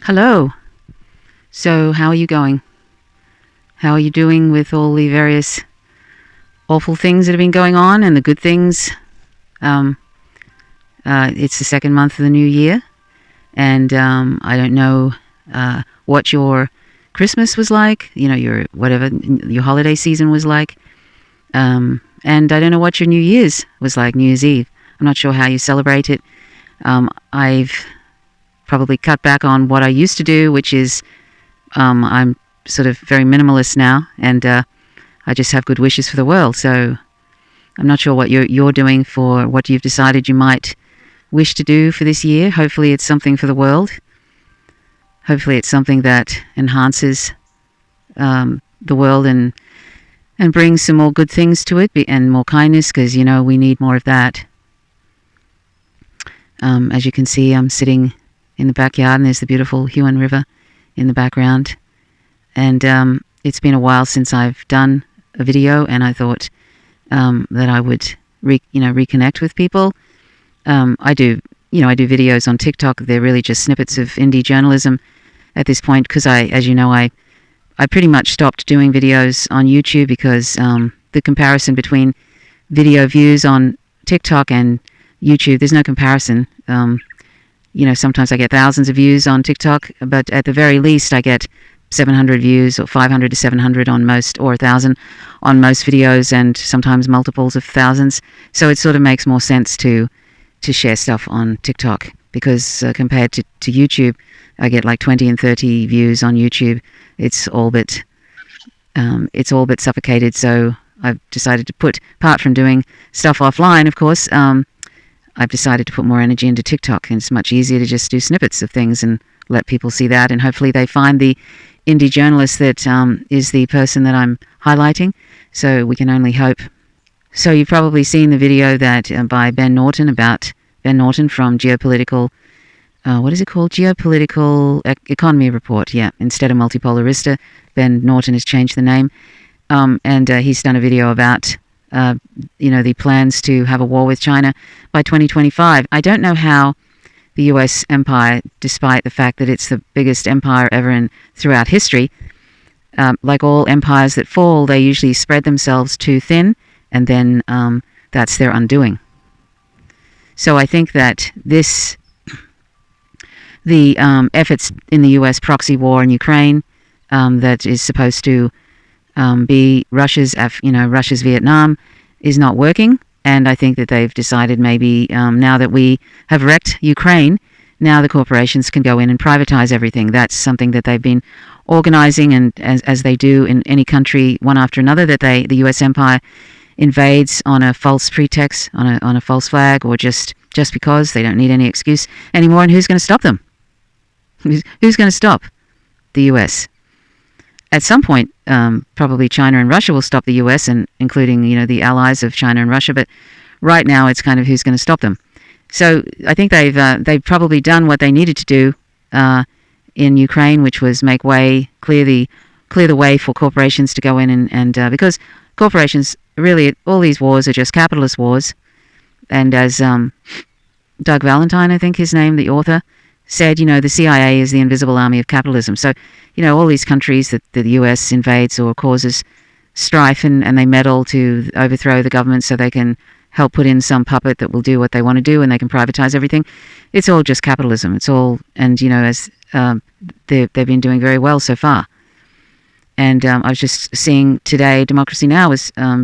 Hello. So, how are you going? How are you doing with all the various awful things that have been going on and the good things? Um, it's the second month of the new year, and I don't know what your Christmas was like. Your whatever your holiday season was like, and I don't know what your New Year's was like. New Year's Eve. I'm not sure how you celebrate it. I've probably cut back on what I used to do, which is I'm sort of very minimalist now, and I just have good wishes for the world. So I'm not sure what you're doing for what you've decided you might wish to do for this year. Hopefully it's something for the world. Hopefully it's something that enhances the world and brings some more good things to it and more kindness, because, we need more of that. As you can see, I'm sitting in the backyard and there's the beautiful Huon River in the background. And it's been a while since I've done a video, and I thought that I would reconnect with people. I do videos on TikTok. They're really just snippets of indie journalism at this point, because as you know, I pretty much stopped doing videos on YouTube because the comparison between video views on TikTok and YouTube, there's no comparison. Sometimes I get thousands of views on TikTok, but at the very least I get 700 views, or 500 to 700 on most, or 1,000 on most videos, and sometimes multiples of thousands. So it sort of makes more sense to share stuff on TikTok, because compared to YouTube, I get like 20 and 30 views on YouTube. It's all but suffocated. So I've decided to apart from doing stuff offline, of course, I've decided to put more energy into TikTok, and it's much easier to just do snippets of things and let people see that, and hopefully they find the indie journalist that is the person that I'm highlighting. So we can only hope. So you've probably seen the video that by Ben Norton from Geopolitical, what is it called? Geopolitical Economy Report. Yeah, instead of Multipolarista, Ben Norton has changed the name, and he's done a video about the plans to have a war with China by 2025. I don't know how the U.S. empire, despite the fact that it's the biggest empire ever throughout history, like all empires that fall, they usually spread themselves too thin, and then that's their undoing. So I think that the efforts in the U.S. proxy war in Ukraine, that is supposed to be Russia's Vietnam, is not working. And I think that they've decided maybe now that we have wrecked Ukraine, now the corporations can go in and privatize everything. That's something that they've been organizing, and as they do in any country, one after another, that the U.S. empire invades on a false pretext, on a false flag, or just because they don't need any excuse anymore. And who's going to stop them? Who's going to stop the U.S.? At some point, probably China and Russia will stop the U.S., and including the allies of China and Russia. But right now, it's kind of who's going to stop them. So I think they've probably done what they needed to do in Ukraine, which was make way, clear the way for corporations to go in, and because corporations, really, all these wars are just capitalist wars. And as Doug Valentine, I think his name, the author, said, the CIA is the invisible army of capitalism. So, all these countries that the US invades or causes strife, and they meddle to overthrow the government so they can help put in some puppet that will do what they want to do, and they can privatize everything. It's all just capitalism. It's all, and, as they've been doing very well so far. And I was just seeing today, Democracy Now!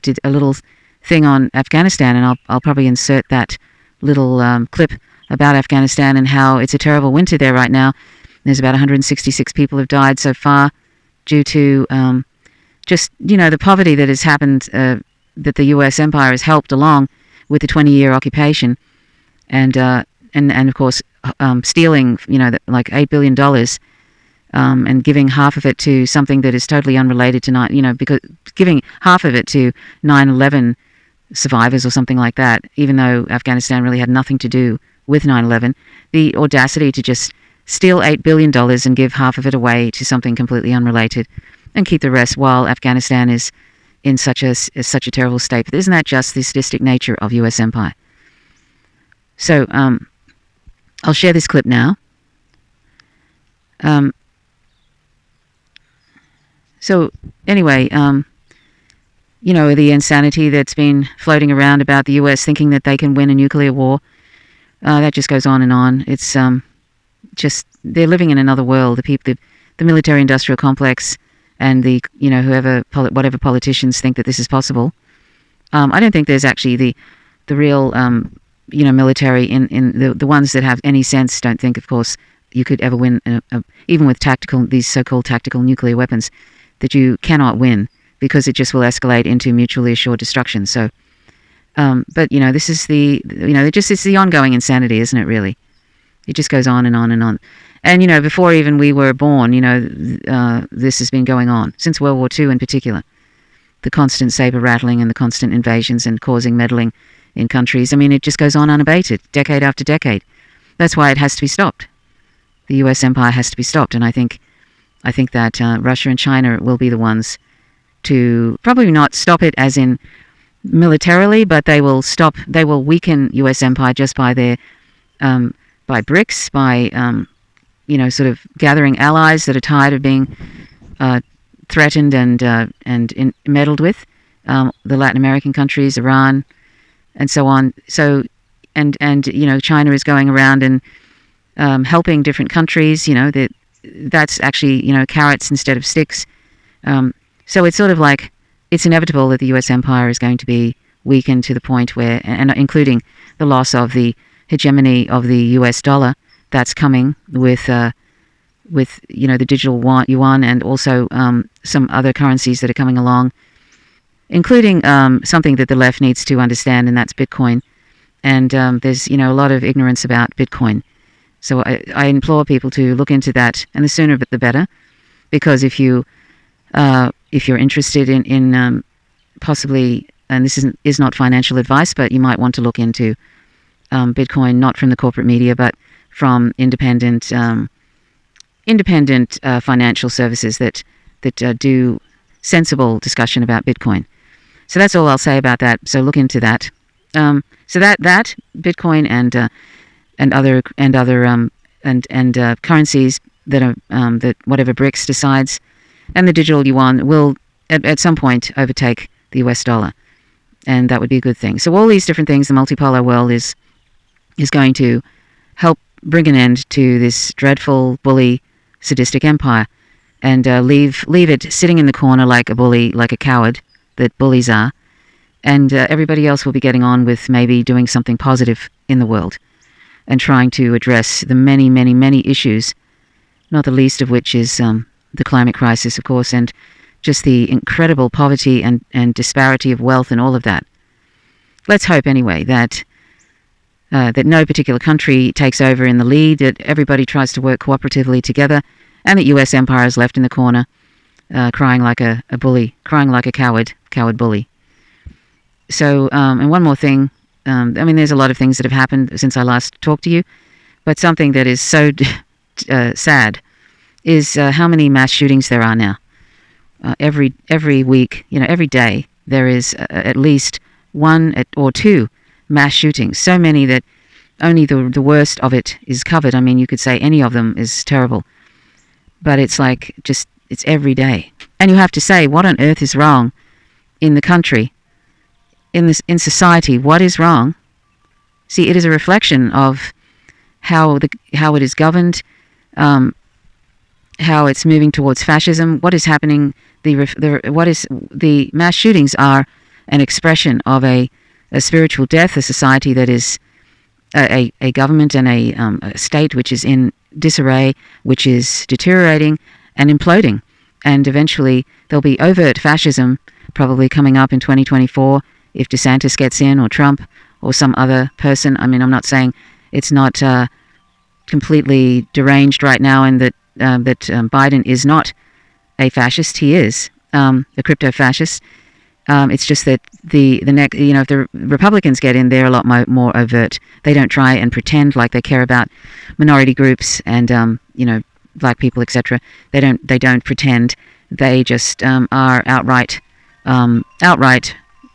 Did a little thing on Afghanistan, and I'll probably insert that little clip about Afghanistan and how it's a terrible winter there right now. There's about 166 people have died so far due to just, the poverty that has happened, that the U.S. empire has helped along with the 20-year occupation. And of course, stealing, like $8 billion and giving half of it to something that is totally unrelated to, because giving half of it to 9/11 survivors or something like that, even though Afghanistan really had nothing to do with 9/11, the audacity to just steal $8 billion and give half of it away to something completely unrelated and keep the rest while Afghanistan is in such a terrible state. But isn't that just the sadistic nature of U.S. empire? So I'll share this clip now. Um, so anyway, the insanity that's been floating around about the US thinking that they can win a nuclear war, that just goes on and on. It's just they're living in another world. The people, the military-industrial complex, and whatever politicians think that this is possible. I don't think there's actually the real military in the ones that have any sense. Don't think, of course, you could ever win even with these so-called tactical nuclear weapons, that you cannot win, because it just will escalate into mutually assured destruction. So, but this is it's the ongoing insanity, isn't it? Really, it just goes on and on and on. And before even we were born, this has been going on since World War II in particular. The constant saber rattling and the constant invasions and causing meddling in countries. I mean, it just goes on unabated, decade after decade. That's why it has to be stopped. The U.S. empire has to be stopped, and I think that Russia and China will be the ones to probably not stop it as in militarily, but they will weaken U.S. empire just by their by BRICS, by sort of gathering allies that are tired of being threatened and meddled with, the Latin American countries, Iran, and so on. So and China is going around and helping different countries. That's actually carrots instead of sticks. So it's sort of like it's inevitable that the U.S. empire is going to be weakened to the point where, and including the loss of the hegemony of the U.S. dollar that's coming with the digital yuan, and also some other currencies that are coming along, including something that the left needs to understand, and that's Bitcoin. And there's a lot of ignorance about Bitcoin. So I implore people to look into that, and the sooner the better, because if you're interested in possibly, and this is not financial advice, but you might want to look into Bitcoin, not from the corporate media, but from independent financial services that do sensible discussion about Bitcoin. So that's all I'll say about that. So look into that. So that Bitcoin and other currencies that are that whatever BRICS decides, and the digital yuan will at some point overtake the US dollar, and that would be a good thing. So all these different things, the multipolar world is going to help bring an end to this dreadful, bully, sadistic empire, and leave it sitting in the corner like a bully, like a coward that bullies are, and everybody else will be getting on with maybe doing something positive in the world and trying to address the many, many, many issues, not the least of which is the climate crisis, of course, and just the incredible poverty and disparity of wealth and all of that. Let's hope anyway that no particular country takes over in the lead, that everybody tries to work cooperatively together, and that US empire is left in the corner, crying like a bully, crying like a coward bully. So, and one more thing, there's a lot of things that have happened since I last talked to you, but something that is so sad is how many mass shootings there are now. Every week, every day, there is at least one or two mass shootings. So many that only the worst of it is covered. I mean, you could say any of them is terrible, but it's like it's every day. And you have to say, what on earth is wrong in the country, in society? What is wrong? See, it is a reflection of how it is governed, how it's moving towards fascism. What is happening? The mass shootings are an expression of a spiritual death, a society that is a government and a state which is in disarray, which is deteriorating and imploding. And eventually there'll be overt fascism probably coming up in 2024 if DeSantis gets in, or Trump, or some other person. I mean, I'm not saying it's not completely deranged right now, and that Biden is not a fascist. He is a crypto-fascist. It's just that the next, if the Republicans get in, they're a lot more overt. They don't try and pretend like they care about minority groups and black people, etc. They don't pretend. They just are outright,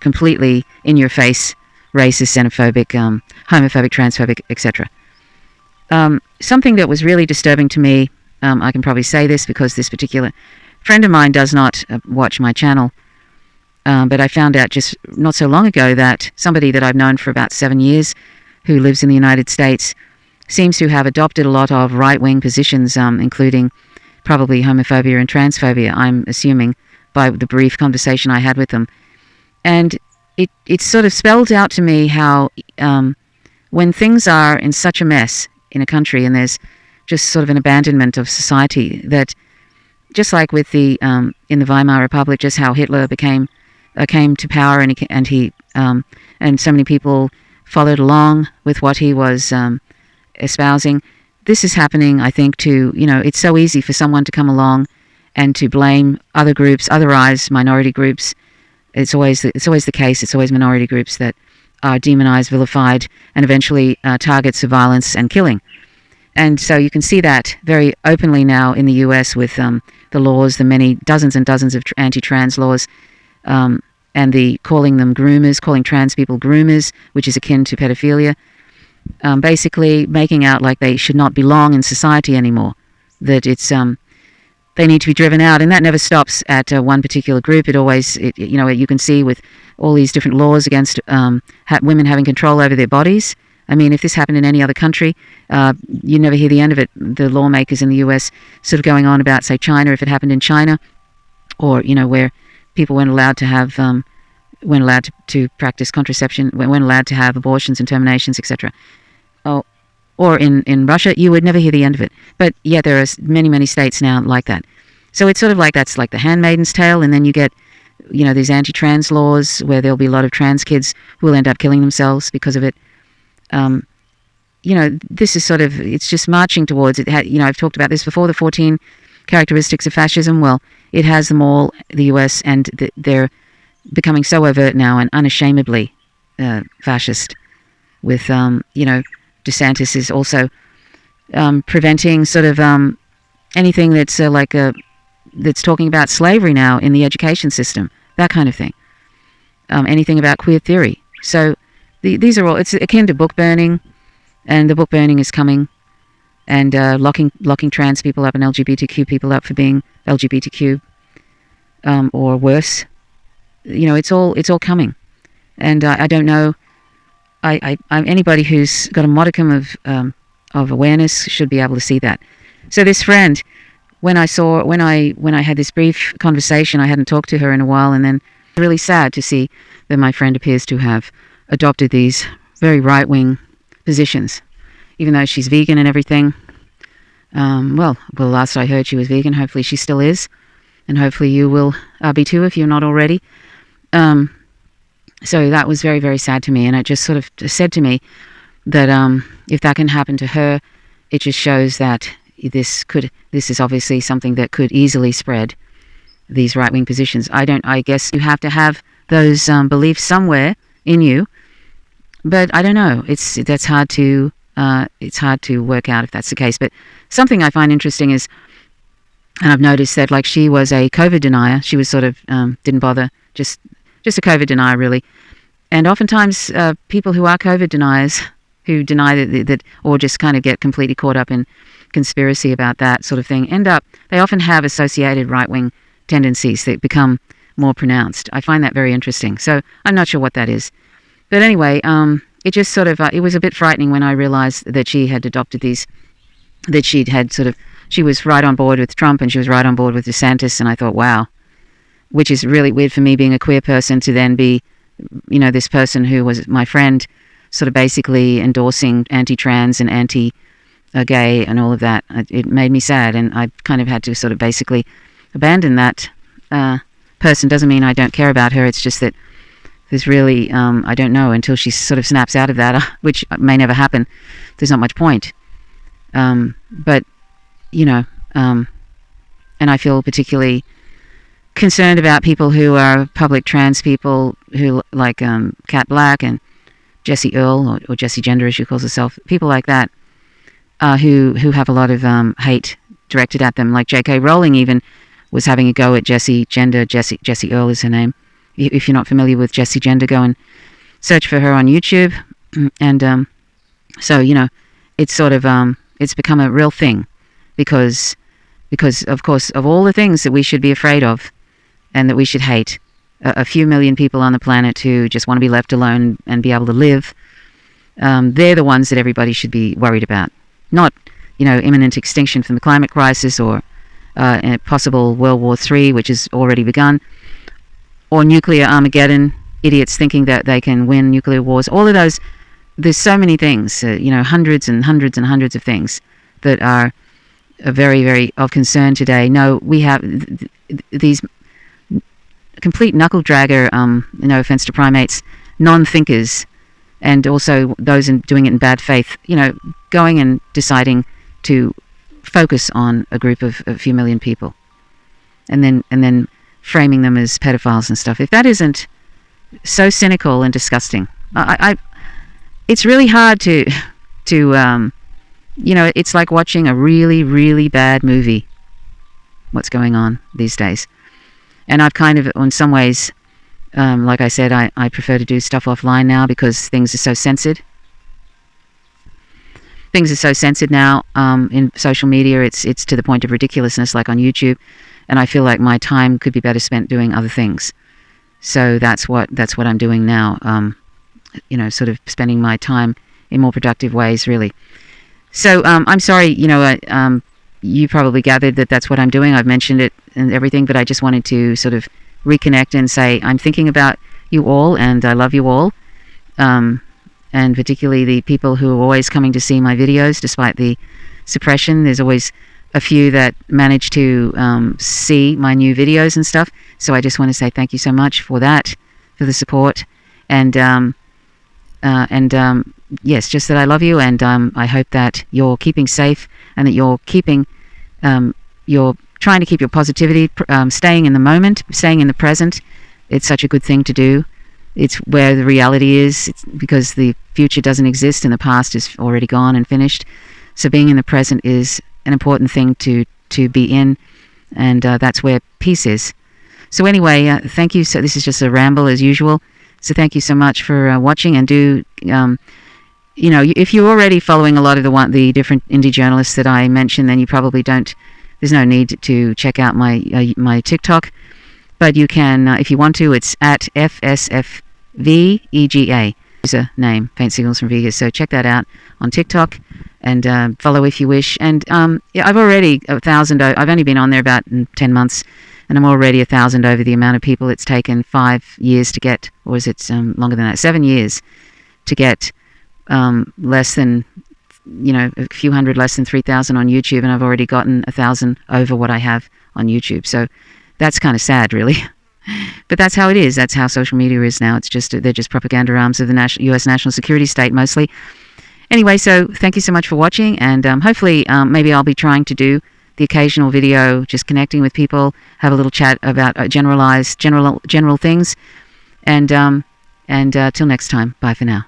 completely in your face, racist, xenophobic, homophobic, transphobic, etc. Something that was really disturbing to me I can probably say this because this particular friend of mine does not watch my channel. But I found out just not so long ago that somebody that I've known for about 7 years who lives in the United States seems to have adopted a lot of right-wing positions, including probably homophobia and transphobia, I'm assuming, by the brief conversation I had with them. And it sort of spelled out to me how when things are in such a mess in a country and there's just sort of an abandonment of society, that just like with the in the Weimar Republic, just how Hitler came to power and so many people followed along with what he was espousing. This is happening, I think, to, it's so easy for someone to come along and to blame other groups, otherized minority groups. It's always the case. It's always minority groups that are demonized, vilified, and eventually targets of violence and killing. And so you can see that very openly now in the US with the laws, the many dozens and dozens of anti-trans laws, and the calling them groomers, calling trans people groomers, which is akin to pedophilia, basically making out like they should not belong in society anymore, that it's they need to be driven out. And that never stops at one particular group. It always, you can see with all these different laws against women having control over their bodies. I mean, if this happened in any other country, you never hear the end of it. The lawmakers in the US sort of going on about, say, China, if it happened in China, or, where people weren't allowed to have, weren't allowed to practice contraception, weren't allowed to have abortions and terminations, etc. Oh, or in Russia, you would never hear the end of it. But yeah, there are many, many states now like that. So it's sort of like that's like the Handmaid's Tale, and then you get, these anti-trans laws where there'll be a lot of trans kids who will end up killing themselves because of it. This is sort of, it's just marching towards it. I've talked about this before, the 14 characteristics of fascism. Well, it has them all, the US, and they're becoming so overt now and unashamedly fascist with, DeSantis is also preventing sort of anything that's that's talking about slavery now in the education system, that kind of thing. Anything about queer theory. So these are all, it's akin to book burning, and the book burning is coming, and locking trans people up and LGBTQ people up for being LGBTQ or worse. It's all coming, and I don't know. I'm anybody who's got a modicum of awareness should be able to see that. So this friend, when I had this brief conversation, I hadn't talked to her in a while, and then really sad to see that my friend appears to have adopted these very right-wing positions, even though she's vegan and everything. Well, last I heard she was vegan. Hopefully she still is, and hopefully you will be too if you're not already. So that was very, very sad to me, and it just sort of said to me that if that can happen to her, it just shows that this is obviously something that could easily spread, these right-wing positions. I guess you have to have those beliefs somewhere in you, but I don't know. It's hard to work out if that's the case. But something I find interesting is, and I've noticed that like she was a COVID denier. She was sort of didn't bother, just a COVID denier really. And oftentimes people who are COVID deniers, who deny that or just kind of get completely caught up in conspiracy about that sort of thing, they often have associated right-wing tendencies that become more pronounced. I find that very interesting. So I'm not sure what that is. But anyway, it just sort of, it was a bit frightening when I realized that she had adopted these, that she was right on board with Trump and she was right on board with DeSantis, and I thought, wow, which is really weird for me being a queer person to then be, this person who was my friend sort of basically endorsing anti-trans and anti-gay and all of that. It made me sad, and I kind of had to sort of basically abandon that person. Doesn't mean I don't care about her. It's just that there's really, I don't know, until she sort of snaps out of that, which may never happen. There's not much point. But, and I feel particularly concerned about people who are public trans people who like Kat Black and Jessie Earl, or Jessie Gender as she calls herself, people like that, who have a lot of hate directed at them. Like J.K. Rowling even was having a go at Jessie Gender. Jessie Earl is her name. If you're not familiar with Jessie Gender, go and search for her on YouTube. And so, it's sort of, it's become a real thing because because, of course, of all the things that we should be afraid of and that we should hate, a few million people on the planet who just want to be left alone and be able to live, they're the ones that everybody should be worried about. Not, imminent extinction from the climate crisis or a possible World War III, which has already begun, or nuclear Armageddon, idiots thinking that they can win nuclear wars. All of those, there's so many things, hundreds and hundreds and hundreds of things that are very, very of concern today. No, we have these complete knuckle dragger, no offense to primates, non-thinkers, and also those doing it in bad faith, going and deciding to focus on a group of a few million people, and then framing them as pedophiles and stuff. If that isn't so cynical and disgusting, it's really hard to it's like watching a really, really bad movie, what's going on these days. And I've kind of, in some ways, like I said, I prefer to do stuff offline now because things are so censored. Things are so censored now in social media. It's to the point of ridiculousness, like on YouTube. And I feel like my time could be better spent doing other things. So that's what I'm doing now. Sort of spending my time in more productive ways, really. So I'm sorry, you probably gathered that that's what I'm doing. I've mentioned it and everything, but I just wanted to sort of reconnect and say I'm thinking about you all, and I love you all, and particularly the people who are always coming to see my videos despite the suppression. There's always a few that manage to see my new videos and stuff. So I just want to say thank you so much for that, for the support, and yes, just that I love you, and I hope that you're keeping safe and that you're trying to keep your positivity, staying in the moment, staying in the present. It's such a good thing to do. It's where the reality is, because the future doesn't exist and the past is already gone and finished. So being in the present is an important thing to be in, and that's where peace is. So anyway, thank you. So this is just a ramble as usual. So thank you so much for watching, and do if you're already following a lot of the different indie journalists that I mentioned, then you probably don't. There's no need to check out my TikTok, but you can if you want to. It's at FSFVEGA. User name, Faint Signals from Vegas. So check that out on TikTok and follow if you wish. And I've already 1,000. I've only been on there about 10 months. And I'm already 1,000 over the amount of people it's taken 5 years to get, or is it longer than that? 7 years to get less than, a few hundred less than 3,000 on YouTube, and I've already gotten 1,000 over what I have on YouTube. So that's kind of sad, really. But that's how it is. That's how social media is now. They're just propaganda arms of the U.S. national security state mostly. Anyway, so thank you so much for watching, and hopefully maybe I'll be trying to do the occasional video, just connecting with people, have a little chat about general things, and till next time, bye for now.